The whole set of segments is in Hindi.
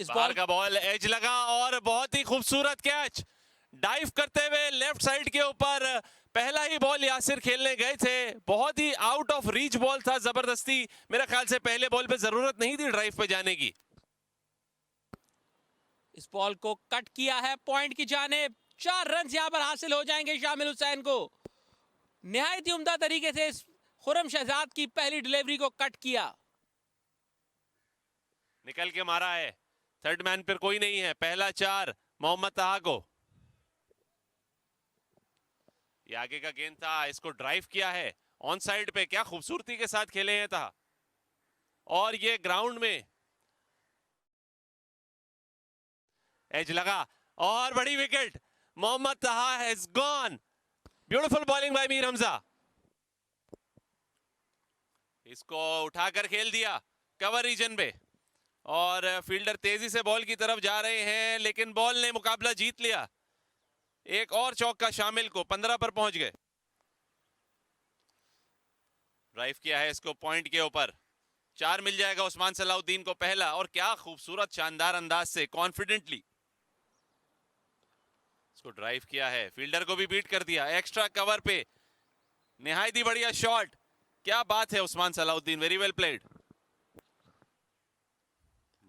बाहर का बॉल एज लगा और बहुत ही खूबसूरत कैच डाइव करते हुए लेफ्ट साइड के ऊपर। पहला ही बॉल यासिर खेलने गए थे, बहुत ही आउट ऑफ रीच बॉल था, जबरदस्ती। मेरे ख्याल से पहले बॉल पे जरूरत नहीं थी ड्राइव पे जाने की। इस बॉल को कट किया है पॉइंट की जानिब। 4 रन यहां पर हासिल हो जाएंगे शामिल हुसैन को। निहायत ही उम्दा तरीके से खुर्रम शहजाद की पहली डिलीवरी को कट किया। निकल के मारा है, थर्ड मैन पर कोई नहीं है। पहला 4 मोहम्मद तहा को। ये आगे का गेंद था, इसको ड्राइव किया है ऑन साइड पे। क्या खूबसूरती के साथ खेले हैं तहा। और ये ग्राउंड में एज लगा और बड़ी विकेट। मोहम्मद तहा has gone. Beautiful bowling bye Mir Hamza. इसको उठाकर खेल दिया कवर रीजन पे और फील्डर तेजी से बॉल की तरफ जा रहे हैं, लेकिन बॉल ने मुकाबला जीत लिया। एक और चौका शामिल को, 15 पर पहुंच गए। ड्राइव किया है इसको पॉइंट के ऊपर। 4 मिल जाएगा उस्मान सलाउद्दीन को पहला। और क्या खूबसूरत शानदार अंदाज से कॉन्फिडेंटली इसको ड्राइव किया है, फील्डर को भी बीट कर दिया एक्स्ट्रा कवर पे। निहायत ही बढ़िया शॉट, क्या बात है Usman Salauddin, very well played.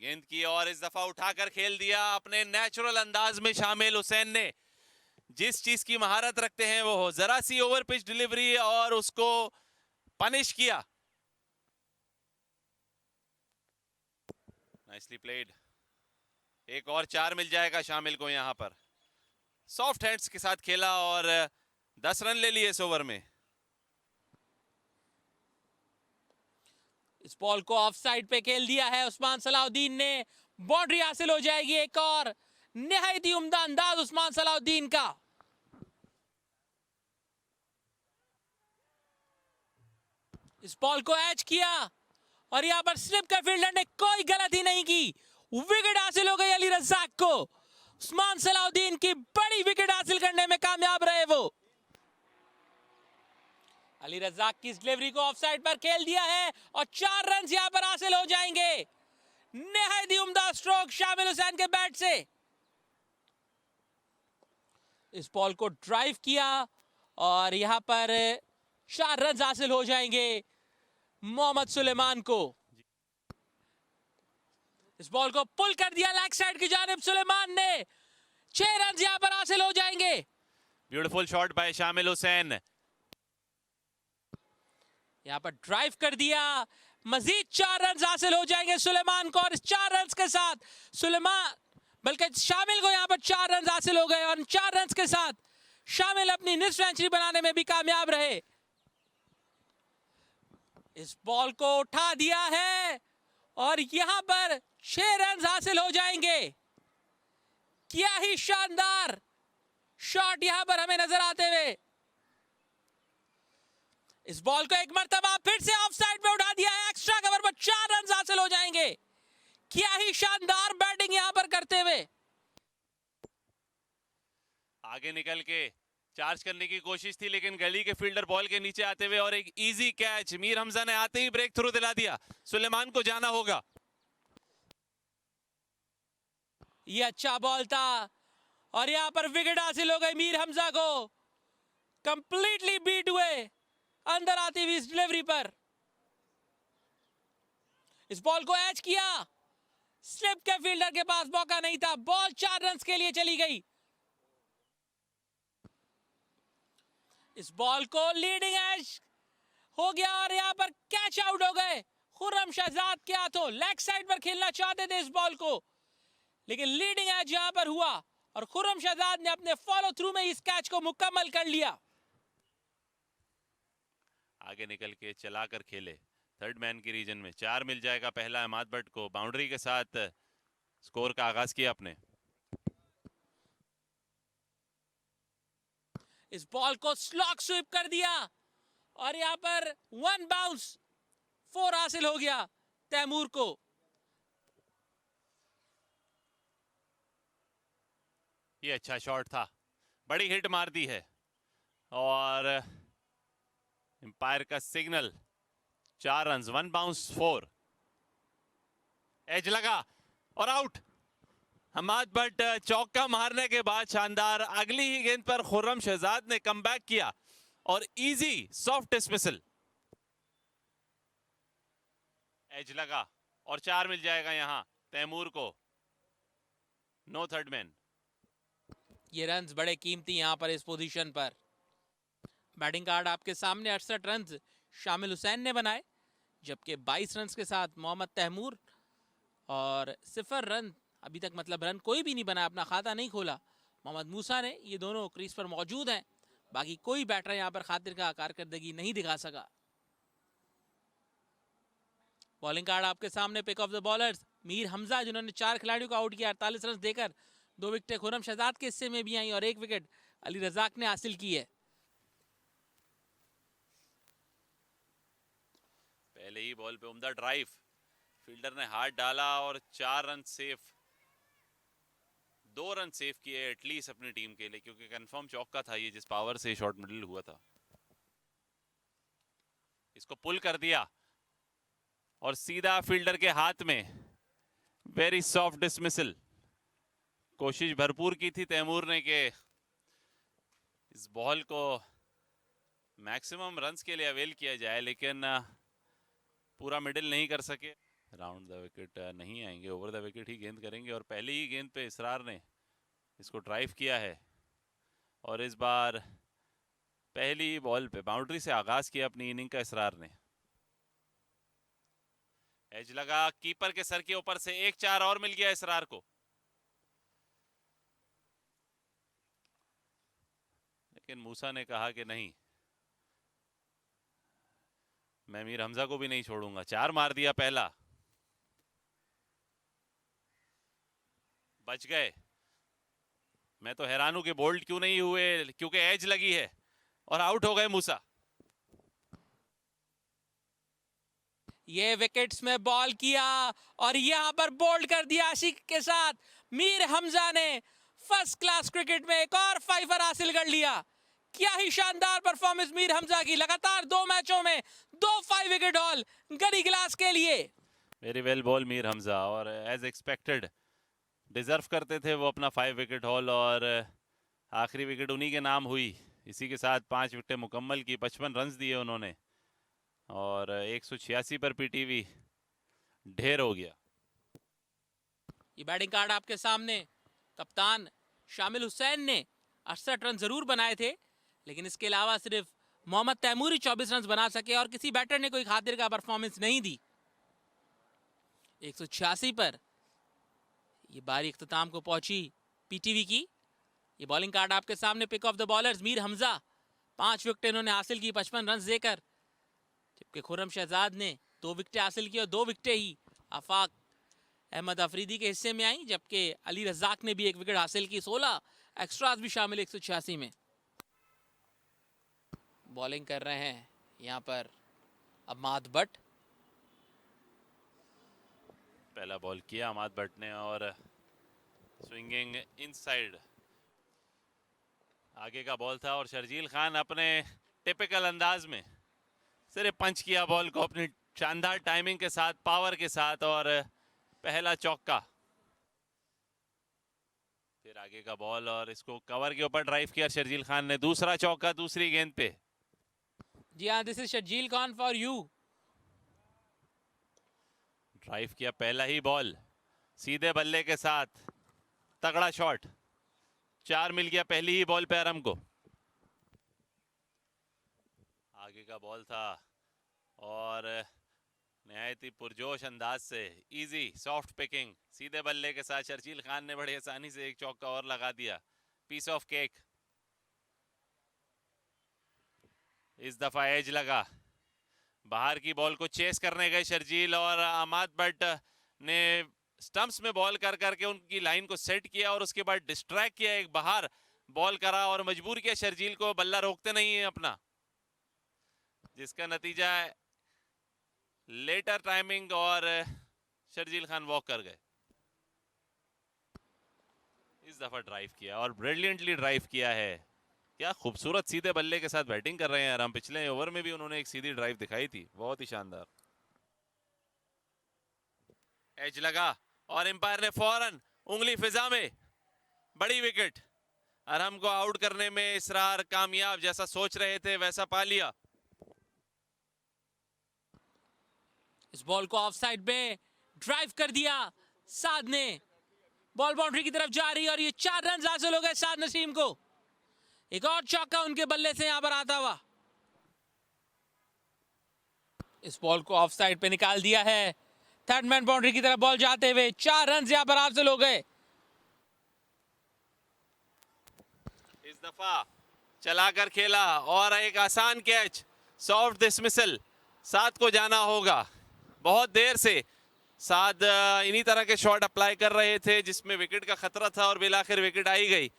गेंद की और इस दफा उठाकर खेल दिया अपने नेचुरल अंदाज में शामिल हुसैन ने। जिस चीज की महारत रखते हैं वो, जरा सी ओवर पिच डिलीवरी और उसको पनिश किया। Nicely played. एक और 4 मिल जाएगा शामिल को यहां पर। सॉफ्ट हैंड्स के साथ खेला और 10 रन ले लिए इस ओवर में। इस बॉल को ऑफ साइड पे खेल दिया है उस्मान सलाउद्दीन ने। बाउंड्री हासिल हो जाएगी एक और। निहायत ही उम्दा अंदाज उस्मान सलाउद्दीन का। इस बॉल को एज किया और यहां पर स्लिप का फील्डर ने कोई गलती नहीं की। विकेट हासिल हो गई अली रज़ाक को। उस्मान सलाउद्दीन की बड़ी विकेट हासिल करने में कामयाब रहे वो। अली रज़ाक की इस डिलीवरी को ऑफ साइड पर खेल दिया है और 4 रन यहां पर हासिल हो जाएंगे। निहायत ही उम्दा स्ट्रोक शामिल हुसैन के बैट से। इस बॉल को ड्राइव किया और यहां पर 4 रन हासिल हो जाएंगे मोहम्मद सुलेमान को। इस बॉल को पुल कर दिया लेग साइड की जानिब सुलेमान ने। 6 रन यहां पर हासिल हो जाएंगे। ब्यूटीफुल शॉट बाय शामिल हुसैन। यहां पर ड्राइव कर दिया, मजीद 4 रन हासिल हो जाएंगे सुलेमान को। और इस 4 रन के साथ सुलेमान, बल्कि शामिल को यहां पर 4 रन हासिल हो गए और 4 रन के साथ शामिल अपनी निस्फ सेंचुरी बनाने में भी कामयाब रहे। इस बॉल को उठा दिया है और यहां पर 6 रन हासिल हो जाएंगे। क्या ही शानदार शॉट यहां पर हमें नजर आते हुए। इस बॉल को एक मर्तबा फिर से ऑफ साइड पे उठा दिया है, एक्स्ट्रा कवर पर 4 रन हासिल हो जाएंगे। क्या ही शानदार बैटिंग यहां पर करते हुए। आगे निकल के चार्ज करने की कोशिश थी, लेकिन गली के फील्डर बॉल के नीचे आते हुए और एक इजी कैच। मीर हमजा ने आते ही ब्रेक थ्रू दिला दिया। सुलेमान को जाना होगा। ये अच्छा बॉल था और यहां पर विकेट हासिल हो गई मीर हमजा को। कंप्लीटली बीट हुए अंदर आती हुई इस डिलीवरी पर। इस बॉल को एच किया, स्लिप के फील्डर के पास मौका नहीं था। बॉल 4 रन के लिए चली गई। इस बॉल को लीडिंग एज हो गया और यहां पर कैच आउट हो गए खुर्रम शहजाद के हाथों। लेग साइड पर खेलना चाहते थे इस बॉल को, लेकिन लीडिंग एज यहां पर हुआ और खुर्रम शहजाद ने अपने फॉलो थ्रू में इस कैच को मुकम्मल कर लिया। आगे निकल के चलाकर खेले थर्ड मैन की रीजन में। 4 मिल जाएगा पहला अहमद भट्ट को। बाउंड्री के साथ स्कोर का आगाज किया अपने। इस बॉल को स्लॉक स्वीप कर दिया और यहां पर 1 बाउंस 4 हासिल हो गया तैमूर को। ये अच्छा शॉट था, बड़ी हिट मार दी है और एम्पायर का सिग्नल। 4 run, 1 bounce 4। एज लगा और आउट। हमाद भट्ट चौका मारने के बाद शानदार अगली ही गेंद पर खुर्रम शहजाद ने कमबैक किया और इजी सॉफ्ट डिसमिसल। एज लगा और 4 मिल जाएगा यहां तैमूर को। No third man. ये रन्स बड़े कीमती यहां पर इस पोजीशन पर। बैटिंग कार्ड आपके सामने 68 रन्स शामिल हुसैन ने बनाए, जबकि 22 रन्स के साथ मोहम्मद तैमूर और 0 रन अभी तक, मतलब रन कोई भी नहीं बना, अपना खाता नहीं खोला मोहम्मद मूसा ने। ये दोनों क्रीज पर मौजूद हैं, बाकी कोई बैटर यहां पर खातिर का कारकर्दगी नहीं दिखा सका। बॉलिंग कार्ड आपके सामने pick of the bowlers Mir Hamza, जिन्होंने 4 खिलाड़ियों को आउट किया, 48 रन देकर। 2 विकेटें खुर्रम शहजाद के हिस्से में भी आई और 1 विकेट अली रजाक ने हासिल की है। पहले ही बॉल पे उम्दा ड्राइव, फील्डर ने हाथ डाला और 4 रन सेफ, 2 रन सेव किए एटलीस्ट अपनी टीम के लिए, क्योंकि कंफर्म चौका था ये जिस पावर से शॉट मिडल हुआ था। इसको पुल कर दिया और सीधा फील्डर के हाथ में। Very soft dismissal. कोशिश भरपूर की थी तैमूर ने कि इस बॉल को मैक्सिमम रन्स के लिए अवेल किया जाए, लेकिन पूरा मिडिल नहीं कर सके। राउंड द विकेट नहीं आएंगे, ओवर द विकेट ही गेंद करेंगे और पहली ही गेंद पे इसरार ने इसको ड्राइव किया है और इस बार पहली बॉल पे बाउंड्री से आगाज किया अपनी इनिंग का इसरार ने। एज लगा कीपर के सर के ऊपर से, 1-4 और मिल गया इसरार को। लेकिन मूसा ने कहा कि नहीं, मैं मीर हमजा को भी नहीं छोड़ूंगा। 4 मार दिया पहला, बच गए। मैं तो हैरान हूं कि बोल्ड क्यों नहीं हुए, क्योंकि एज लगी है और आउट हो गए मूसा। ये विकेट्स में बॉल किया और यहां पर बोल्ड कर दिया आशिक के साथ। मीर हमजा ने फर्स्ट क्लास क्रिकेट में एक और 5 हासिल कर लिया। क्या ही शानदार परफॉर्मेंस मीर हमजा की। लगातार 2 मैचों में 2 5 विकेट हॉल गनी गिलास के लिए। Very well ball Mir Hamza, और एज एक्सपेक्टेड डिजर्व करते थे वो अपना 5 विकेट हॉल और आखिरी विकेट उन्हीं के नाम हुई। इसी के साथ 5 विकेटें मुकम्मल की, 55 रन दिए उन्होंने और 186 पर पीटीवी ढेर हो गया। ये बैटिंग कार्ड आपके सामने कप्तान शामिल हुसैन ने 68 रन जरूर बनाए थे, लेकिन इसके अलावा सिर्फ मोहम्मद तैमूर ही 24 रन बना सके और किसी बैटर ने कोई खातिर का परफॉर्मेंस नहीं दी। 186 पर ये बारी इख्तिताम को पहुंची पीटीवी की। ये बॉलिंग कार्ड आपके सामने pick of the bowlers Mir Hamza, 5 wicket इन्होंने हासिल की 55 रन देकर, जबकि खुर्रम शहजाद ने 2 विकेट हासिल की और 2 विकेटें ही आफाक अहमद अफरीदी के हिस्से में आई, जबकि अली रजाक ने भी 1 विकेट हासिल की। 16 एक्स्ट्रास भी शामिल 186 में। बॉलिंग कर रहे हैं यहां पर अमाद भट्ट। पहला बॉल किया अमाद भट्ट ने और स्विंगिंग इनसाइड आगे का बॉल था और शर्जील खान अपने टिपिकल अंदाज में सिर्फ पंच किया बॉल को अपनी शानदार टाइमिंग के साथ, पावर के साथ, और पहला चौका। फिर आगे का बॉल और इसको कवर के ऊपर ड्राइव किया शर्जील खान ने। दूसरा चौका दूसरी गेंद पे। जी हाँ, this is Sharjeel Khan for you. Drive किया पहला ही बॉल सीधे बल्ले के साथ, तगड़ा शॉट। 4 मिल गया पहली ही बॉल पे अरम को। आगे का बॉल था और नहायत ही पुरजोश अंदाज से इजी सॉफ्ट पिकिंग सीधे बल्ले के साथ शर्जील खान ने बड़े आसानी से एक चौका और लगा दिया। Piece of cake. इस दफा एज लगा, बाहर की बॉल को चेस करने गए शर्जील और अमाद भट्ट ने स्टंप्स में बॉल कर करके उनकी लाइन को सेट किया और उसके बाद डिस्ट्रैक्ट किया, एक बाहर बॉल करा और मजबूर किया शर्जील को। बल्ला रोकते नहीं है अपना, जिसका नतीजा है लेटर टाइमिंग और शर्जील खान वॉक कर गए। इस दफा ड्राइव किया और ब्रिलियंटली ड्राइव किया है। क्या खूबसूरत सीधे बल्ले के साथ बैटिंग कर रहे हैं आराम। पिछले ओवर में भी उन्होंने एक सीधी ड्राइव दिखाई थी, बहुत ही शानदार। एज लगा और एम्पायर ने फौरन उंगली फिजा में, बड़ी विकेट। अरहम को आउट करने में इसरार कामयाब, जैसा सोच रहे थे वैसा पा लिया। इस बॉल को ऑफ साइड में ड्राइव कर दिया साद ने। बॉल बाउंड्री की तरफ जा रही है और ये 4 रन हासिल हो गए साद नसीम को। एक और चौका उनके बल्ले से यहां पर आता हुआ। इस बॉल को ऑफ साइड पे निकाल दिया है। थर्ड मैन बाउंड्री की तरफ बॉल जाते हुए 4 रन यहां पर हासिल हो गए। इस दफा चलाकर खेला और एक आसान कैच, सॉफ्ट डिसमिसल। साद को जाना होगा। बहुत देर से साद इन्हीं तरह के शॉट अप्लाई कर रहे थे जिसमें विकेट का खतरा था और बिलाखिर विकेट आई गई।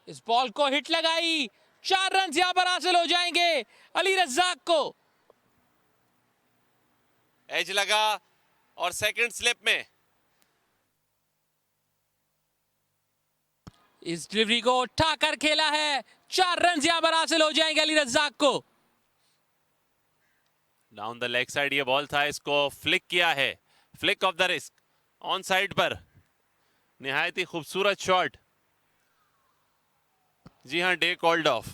इस बॉल को हिट लगाई, 4 रन यहां पर हासिल हो जाएंगे अली रज्जाक को। एज लगा और सेकंड स्लिप में इस डिलीवरी को उठाकर खेला है, 4 रन यहां पर हासिल हो जाएंगे अली रज्जाक को। डाउन द लेग साइड ये बॉल था, इसको फ्लिक किया है, flick of the risk on side पर। निहायत ही खूबसूरत शॉट। जी हां, डे कॉल्ड ऑफ।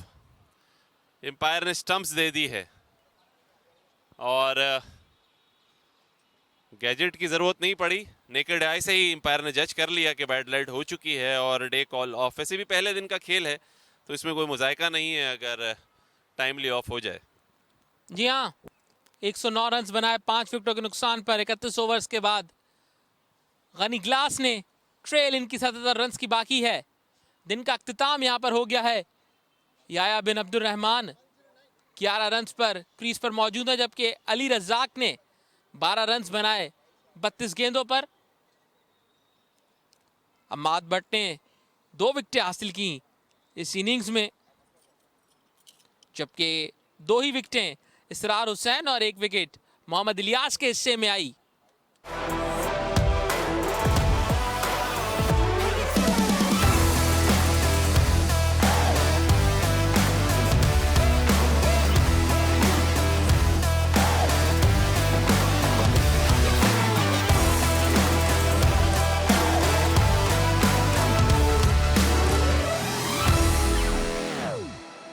एम्पायर ने स्टंप्स दे दी है और गैजेट की जरूरत नहीं पड़ी, नेकेड आई से ही एम्पायर ने जज कर लिया कि बैड लाइट हो चुकी है और डे कॉल ऑफ। वैसे भी पहले दिन का खेल है तो इसमें कोई मुजायका नहीं है अगर टाइमली ऑफ हो जाए। जी हाँ, 109 रन बनाए 5 विकेटों के नुकसान पर 31 ओवर्स के बाद। गनी ग्लास ने ट्रेल इनकी 77 रन की बाकी है। दिन का अख्तिताम यहाँ पर हो गया है। याया बिन अब्दुल रहमान 11 रन पर क्रीज पर मौजूद है, जबकि अली रज्जाक ने 12 रन बनाए 32 गेंदों पर। अम्माद भट्ट ने 2 विकेटें हासिल की इस इनिंग्स में, जबकि 2 ही विकेटें इसरार हुसैन और 1 विकेट मोहम्मद इलियास के हिस्से में आई।